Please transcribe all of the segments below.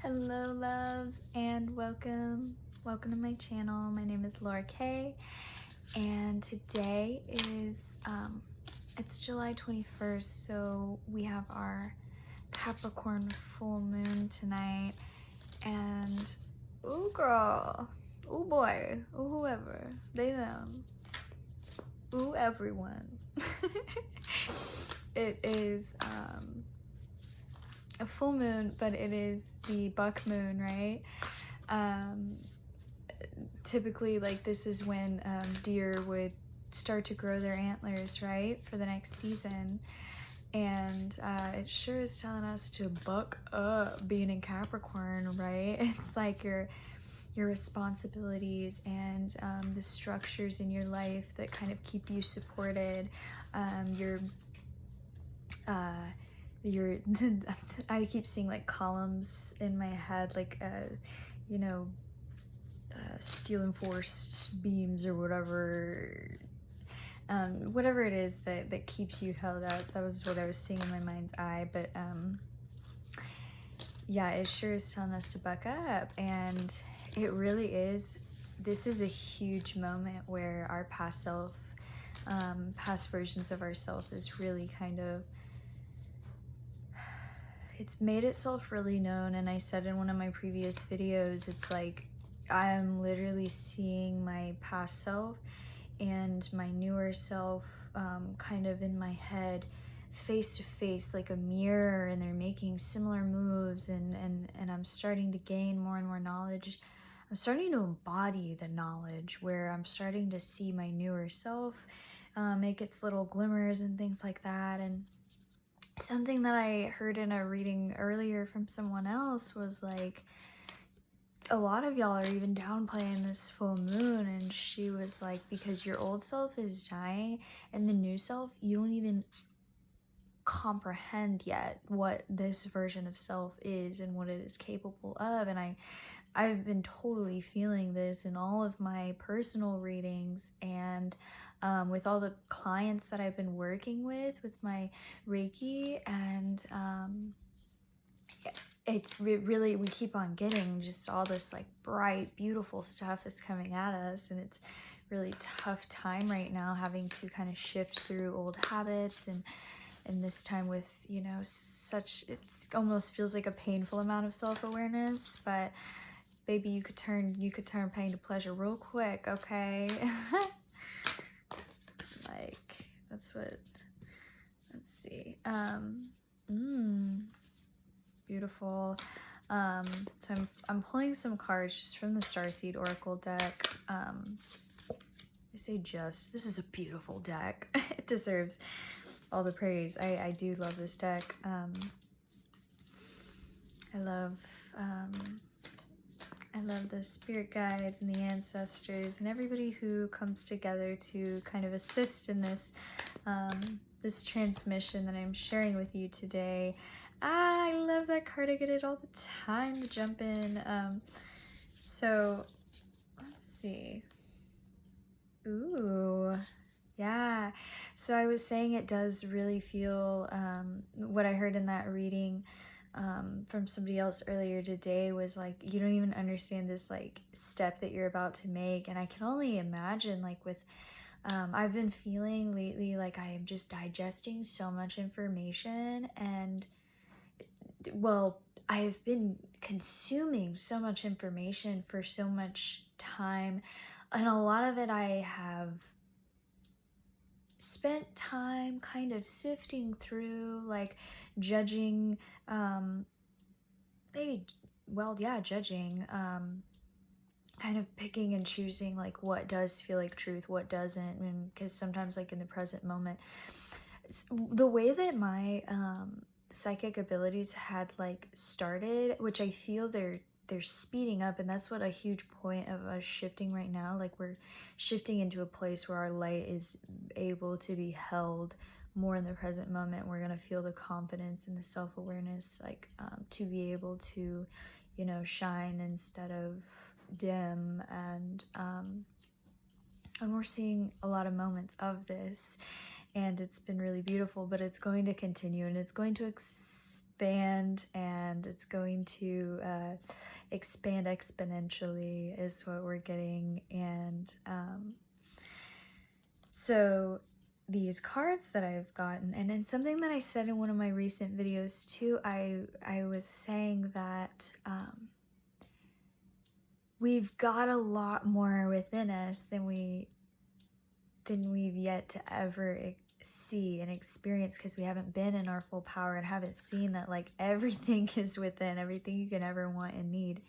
Hello loves and welcome to my channel. My name is Laura K and today is it's July 21st, so we have our Capricorn full moon tonight. And ooh girl, ooh boy, ooh whoever, they them, ooh everyone. It is a full moon, but it is the buck moon, right? Typically, like, this is when deer would start to grow their antlers, right, for the next season. And it sure is telling us to buck up being in Capricorn, right? It's like your responsibilities and the structures in your life that kind of keep you supported, your I keep seeing like columns in my head, like you know, steel enforced beams or whatever, whatever it is that keeps you held up. That was what I was seeing in my mind's eye. But yeah, it sure is telling us to buck up, and it really is. This is a huge moment where our past self, past versions of ourself is really kind of, it's made itself really known. And I said in one of my previous videos, it's like I'm literally seeing my past self and my newer self kind of in my head, face to face, like a mirror, and they're making similar moves, and I'm starting to gain more and more knowledge. I'm starting to embody the knowledge, where I'm starting to see my newer self make its little glimmers and things like that. And something that I heard in a reading earlier from someone else was like, a lot of y'all are even downplaying this full moon, and she was like, because your old self is dying and the new self, you don't even comprehend yet what this version of self is and what it is capable of. And I've been totally feeling this in all of my personal readings, and with all the clients that I've been working with my Reiki. And it's really, we keep on getting just all this like bright, beautiful stuff is coming at us, and it's really tough time right now, having to kind of shift through old habits, and this time with, you know, such, it almost feels like a painful amount of self-awareness. But baby, you could turn pain to pleasure real quick, okay? Like, that's what, let's see. Beautiful. So I'm pulling some cards just from the Starseed Oracle deck. I say just, this is a beautiful deck. It deserves all the praise. I do love this deck. I love the spirit guides and the ancestors and everybody who comes together to kind of assist in this this transmission that I'm sharing with you today. I love that card. I get it all the time, to jump in. So let's see. Ooh, yeah. So I was saying, it does really feel, what I heard in that reading from somebody else earlier today was like, you don't even understand this like step that you're about to make. And I can only imagine, like, with I've been feeling lately like I am just digesting so much information, and well, I've been consuming so much information for so much time, and a lot of it I have spent time kind of sifting through, like judging, judging, kind of picking and choosing like what does feel like truth, what doesn't. And because sometimes, like in the present moment, the way that my psychic abilities had like started, which I feel they're speeding up, and that's what a huge point of us shifting right now. Like, we're shifting into a place where our light is able to be held more in the present moment. We're gonna feel the confidence and the self-awareness, like to be able to, you know, shine instead of dim. And we're seeing a lot of moments of this, and it's been really beautiful. But it's going to continue, and it's going to expand, and it's going to expand exponentially is what we're getting. And so these cards that I've gotten, and it's something that I said in one of my recent videos too, I was saying that we've got a lot more within us than we've yet to ever see and experience, because we haven't been in our full power and haven't seen that like everything is within, everything you can ever want and need.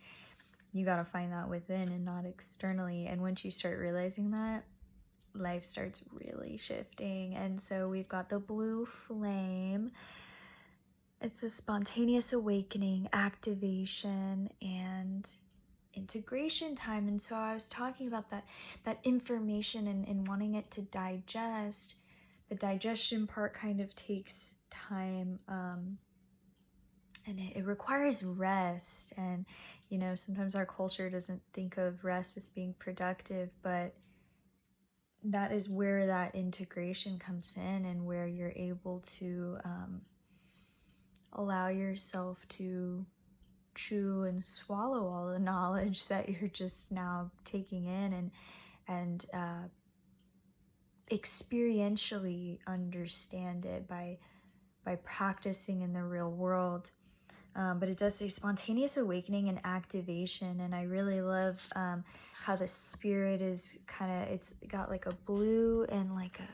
You got to find that within and not externally. And once you start realizing that, life starts really shifting. And so we've got the blue flame. It's a spontaneous awakening, activation, and integration time. And so I was talking about that information and wanting it to digest. The digestion part kind of takes time, and it requires rest. And you know, sometimes our culture doesn't think of rest as being productive, but that is where that integration comes in, and where you're able to allow yourself to chew and swallow all the knowledge that you're just now taking in, and experientially understand it by practicing in the real world. But it does say spontaneous awakening and activation, and I really love how the spirit is it's got like a blue and like a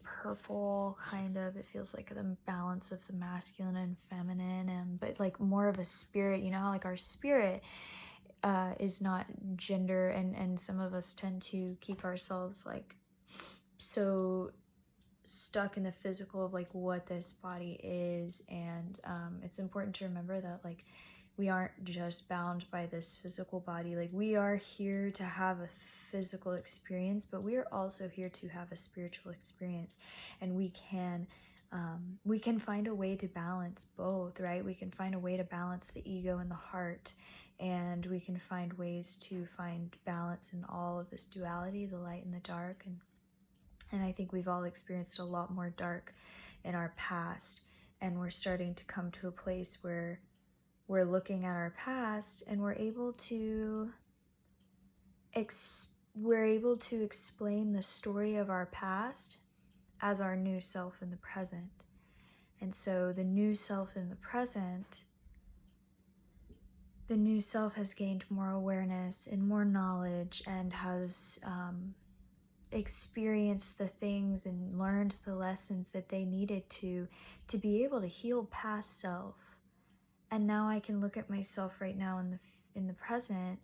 purple kind of. It feels like the balance of the masculine and feminine, and but like more of a spirit. You know how like our spirit is not gender, and some of us tend to keep ourselves like so stuck in the physical of like what this body is. And it's important to remember that like we aren't just bound by this physical body. Like we are here to have a physical experience, but we are also here to have a spiritual experience. And we can find a way to balance both, right? We can find a way to balance the ego and the heart, and we can find ways to find balance in all of this duality, the light and the dark. And I think we've all experienced a lot more dark in our past, and we're starting to come to a place where we're looking at our past and we're able to explain the story of our past as our new self in the present. And so the new self in the present, the new self has gained more awareness and more knowledge, and has experienced the things and learned the lessons that they needed to be able to heal past self. And now I can look at myself right now in the present,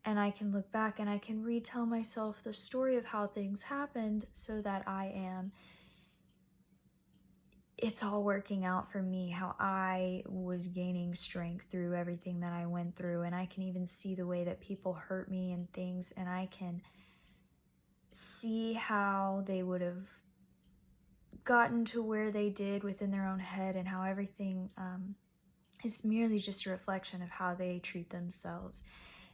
and I can look back and I can retell myself the story of how things happened, so that it's all working out for me, how I was gaining strength through everything that I went through. And I can even see the way that people hurt me and things, and I can see how they would have gotten to where they did within their own head, and how everything is merely just a reflection of how they treat themselves.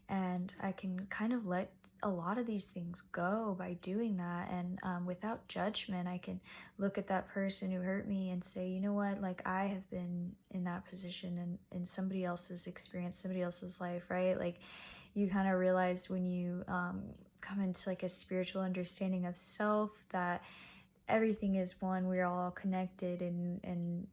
And I can kind of let a lot of these things go by doing that. And without judgment, I can look at that person who hurt me and say, you know what, like I have been in that position and in somebody else's experience, somebody else's life, right? Like you kind of realize when you come into like a spiritual understanding of self, that everything is one, we're all connected. And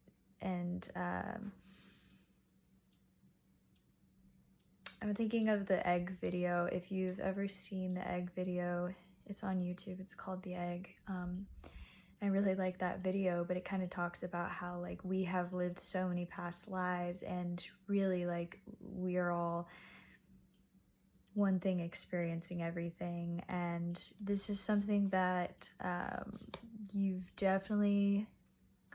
I'm thinking of the egg video. If you've ever seen the egg video, it's on YouTube. It's called The Egg. I really like that video, but it kind of talks about how like we have lived so many past lives, and really like we are all one thing experiencing everything. And this is something that you've definitely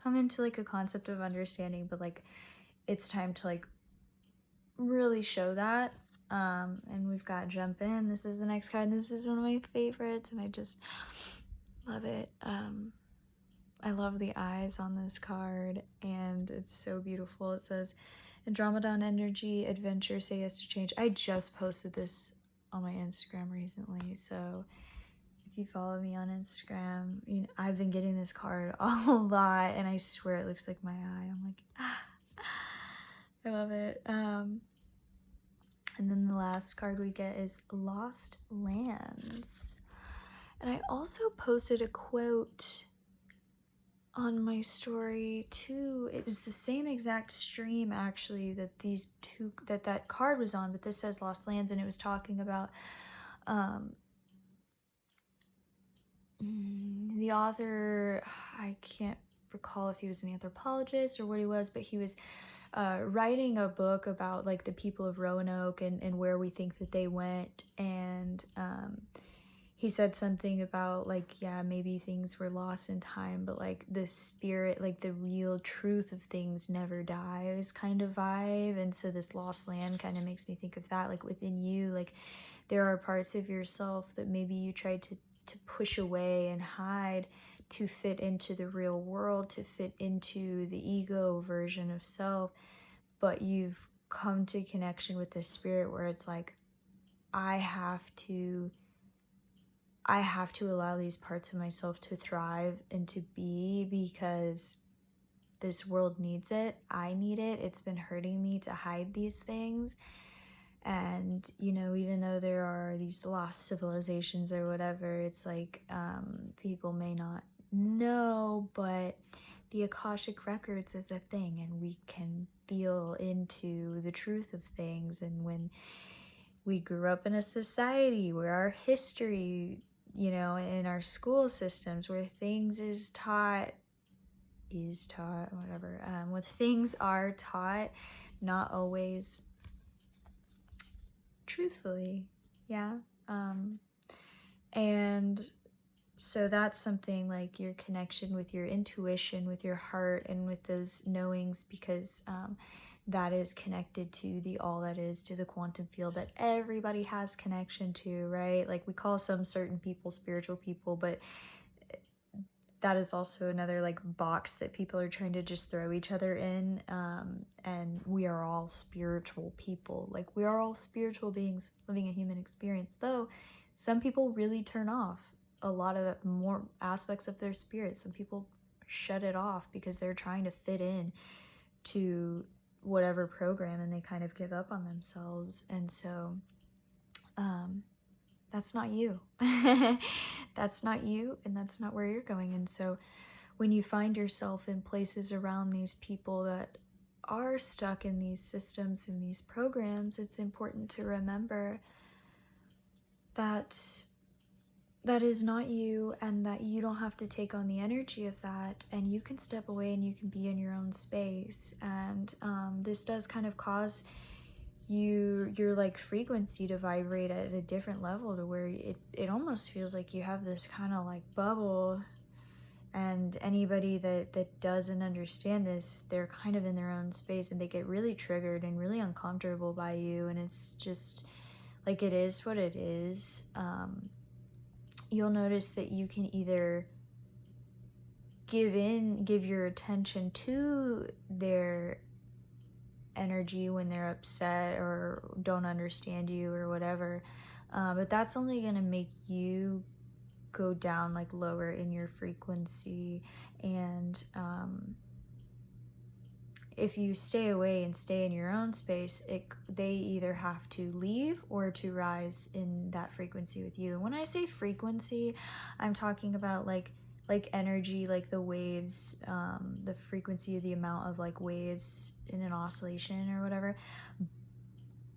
come into like a concept of understanding, but like it's time to like really show that. And we've got Jump In. This is the next card. This is one of my favorites, and I just love it. I love the eyes on this card, and it's so beautiful. It says, Andromedan energy, adventure, say yes to change. I just posted this on my Instagram recently, so if if you follow me on Instagram, you know, I've been getting this card a lot, and I swear it looks like my eye. I'm like, ah, I love it. And then the last card we get is Lost Lands. And I also posted a quote on my story too. It was the same exact stream actually that card was on, but this says Lost Lands, and it was talking about the author. I can't recall if he was an anthropologist or what he was, but he was writing a book about like the people of Roanoke and where we think that they went, and he said something about like, yeah, maybe things were lost in time, but like the spirit, like the real truth of things never dies kind of vibe. And so this lost land kind of makes me think of that, like within you, like there are parts of yourself that maybe you tried to push away and hide to fit into the real world, to fit into the ego version of self, but you've come to connection with the spirit where it's like, I have to allow these parts of myself to thrive and to be, because this world needs it. I need it. It's been hurting me to hide these things. And, you know, even though there are these lost civilizations or whatever, it's like people may not know, but the Akashic Records is a thing, and we can feel into the truth of things. And when we grew up in a society where our history, you know, in our school systems where things is taught, whatever, when things are taught, not always truthfully, yeah, and so that's something like your connection with your intuition, with your heart, and with those knowings, because that is connected to the all that is, to the quantum field that everybody has connection to, right? Like we call some certain people spiritual people, but that is also another like box that people are trying to just throw each other in. And we are all spiritual people. Like we are all spiritual beings living a human experience, though some people really turn off a lot of more aspects of their spirit. Some people shut it off because they're trying to fit in to whatever program, and they kind of give up on themselves. And so that's not you. That's not you, and that's not where you're going. And so when you find yourself in places around these people that are stuck in these systems and these programs, it's important to remember that that is not you, and that you don't have to take on the energy of that, and you can step away and you can be in your own space. And this does kind of cause your like frequency to vibrate at a different level, to where it almost feels like you have this kind of like bubble, and anybody that doesn't understand this, they're kind of in their own space, and they get really triggered and really uncomfortable by you. And it's just like, it is what it is. You'll notice that you can either give your attention to their energy when they're upset or don't understand you or whatever, but that's only gonna make you go down like lower in your frequency. And if you stay away and stay in your own space, they either have to leave or to rise in that frequency with you. And when I say frequency, I'm talking about like energy, like the waves, the frequency of the amount of like waves in an oscillation or whatever.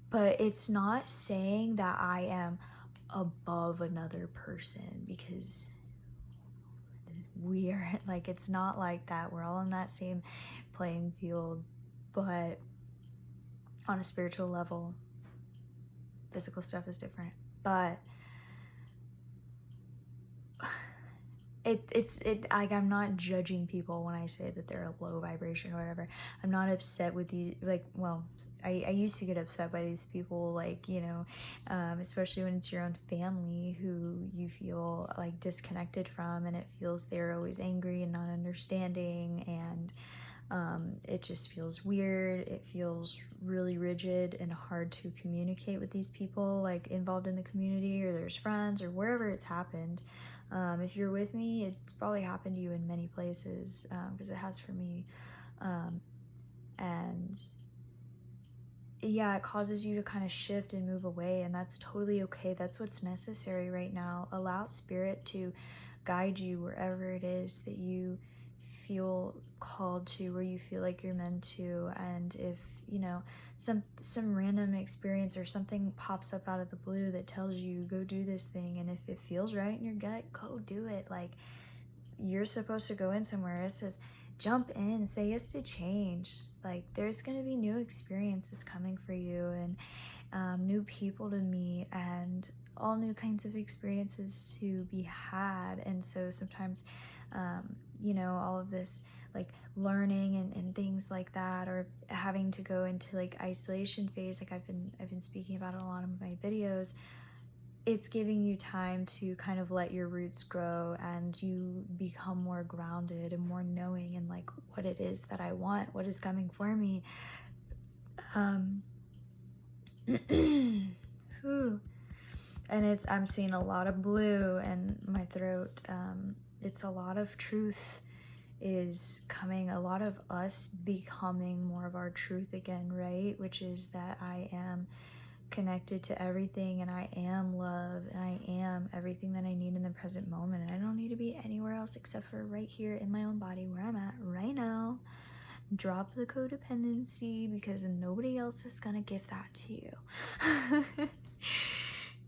But it's not saying that I am above another person, because we are like, it's not like that. We're all in that same playing field, but on a spiritual level, physical stuff is different. But it's like, I'm not judging people when I say that they're a low vibration or whatever. I'm not upset with these, like, well, I used to get upset by these people, like, you know, especially when it's your own family who you feel like disconnected from, and it feels they're always angry and not understanding. And It just feels weird. It feels really rigid and hard to communicate with these people like involved in the community, or there's friends, or wherever it's happened. If you're with me, it's probably happened to you in many places, because it has for me. And yeah, it causes you to kind of shift and move away, and that's totally okay. That's what's necessary right now. Allow spirit to guide you wherever it is that you feel called to, where you feel like you're meant to. And if some random experience or something pops up out of the blue that tells you go do this thing, and if it feels right in your gut, go do it. Like, you're supposed to go in somewhere. It says jump in, say yes to change. Like, there's gonna be new experiences coming for you, and new people to meet, and all new kinds of experiences to be had. And so sometimes all of this like learning and things like that, or having to go into like isolation phase, like I've been speaking about in a lot of my videos, it's giving you time to kind of let your roots grow, and you become more grounded and more knowing in like what it is that I want, what is coming for me. Whew. And I'm seeing a lot of blue in my throat. It's a lot of truth is coming, a lot of us becoming more of our truth again, right? Which is that I am connected to everything, and I am love, and I am everything that I need in the present moment, and I don't need to be anywhere else except for right here in my own body where I'm at right now. Drop the codependency, because nobody else is gonna give that to you.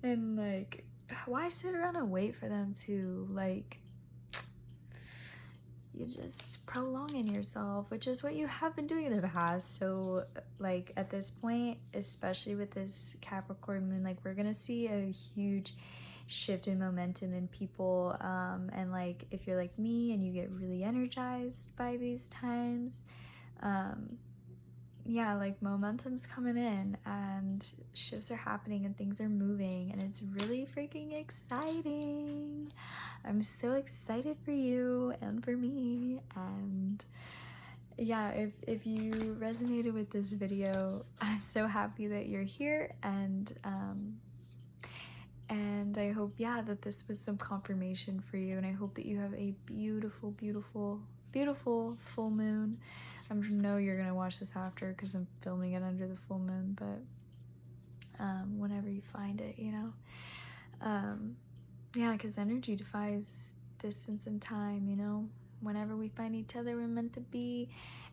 And like, why sit around and wait for them to like, you just prolonging yourself, which is what you have been doing in the past. So like at this point, especially with this Capricorn moon, like we're gonna see a huge shift in momentum in people, and like if you're like me and you get really energized by these times, yeah, like momentum's coming in, and shifts are happening, and things are moving, and it's really freaking exciting. I'm so excited for you and for me. And yeah, if you resonated with this video, I'm so happy that you're here, and I hope, yeah, that this was some confirmation for you, and I hope that you have a beautiful, beautiful, beautiful full moon. I know you're gonna watch this after because I'm filming it under the full moon, but whenever you find it, yeah, because energy defies distance and time, whenever we find each other, we're meant to be.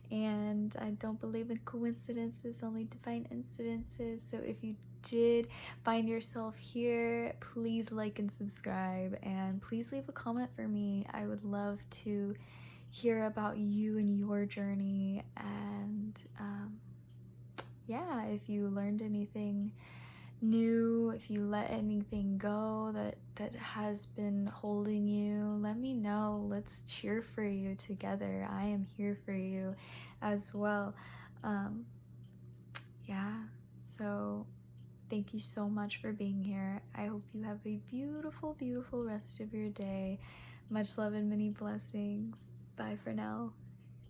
And I don't believe in coincidences, only divine incidences. So if you did find yourself here, please like and subscribe, and please leave a comment for me. I would love to hear about you and your journey. And yeah, if you learned anything new, if you let anything go that has been holding you, let me know. Let's cheer for you together. I am here for you as well. Yeah, so thank you so much for being here. I hope you have a beautiful, beautiful rest of your day. Much love and many blessings. Bye for now.